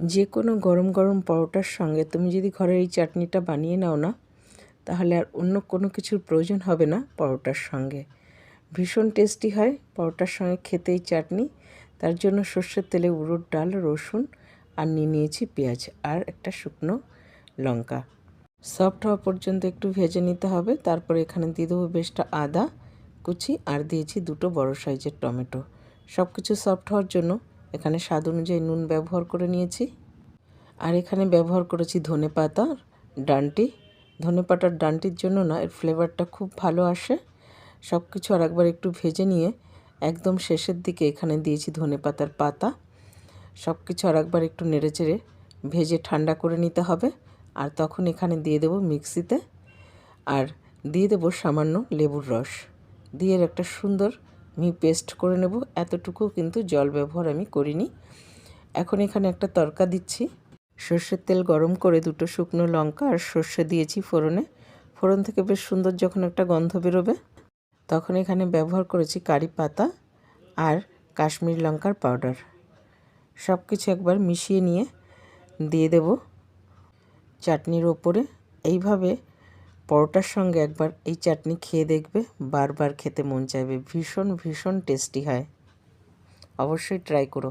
যে কোনো গরম গরম পরোটার সঙ্গে তুমি যদি ঘরে এই চাটনিটা বানিয়ে নাও না, তাহলে আর অন্য কোনো কিছুর প্রয়োজন হবে না পরোটার সঙ্গে। ভীষণ টেস্টি হয় পরোটার সঙ্গে খেতে এই চাটনি। তার জন্য সর্ষের তেলে উড়োর ডাল, রসুন আর নিয়েছি পেঁয়াজ আর একটা শুকনো লঙ্কা। সফট হওয়া পর্যন্ত একটু ভেজে নিতে হবে। তারপরে এখানে দিয়ে দেবো বেশটা আদা কুচি আর দিয়েছি 2টো বড় সাইজের টমেটো। সব কিছু সফট হওয়ার জন্য এখানে স্বাদ অনুযায়ী নুন ব্যবহার করে নিয়েছি। আর এখানে ব্যবহার করেছি ধনেপাতার ডাঁটি। ধনেপাতার ডাঁটির জন্য না, এর ফ্লেভারটা খুব ভালো আসে। সব কিছু আর একবার একটু ভেজে নিয়ে একদম শেষের দিকে এখানে দিয়েছি ধনেপাতার পাতা। সব কিছু আর একবার একটু নেড়েচেড়ে ভেজে ঠান্ডা করে নিতে হবে। আর তখন এখানে দিয়ে দেবো মিক্সিতে, আর দিয়ে দেবো সামান্য লেবুর রস দিয়ে একটা সুন্দর পেস্ট করে নেব। এতটুকু কিন্তু জল ব্যবহার আমি করিনি। এখন এখানে একটা তড়কা দিচ্ছি। সর্ষের তেল গরম করে 2টো শুকনো লঙ্কা আর সর্ষে দিয়েছি ফোড়নে। ফোড়ন থেকে বেশ সুন্দর যখন একটা গন্ধ বেরোবে, তখন এখানে ব্যবহার করেছি কারি পাতা আর কাশ্মীরি লঙ্কার পাউডার। সব কিছু একবার মিশিয়ে নিয়ে দিয়ে দেব চাটনির ওপরে। এইভাবে পরোটার সঙ্গে একবার এই চাটনি খেয়ে দেখবে, বারবার খেতে মন চাইবে। ভীষণ ভীষণ টেস্টি হয়, অবশ্যই ট্রাই করো।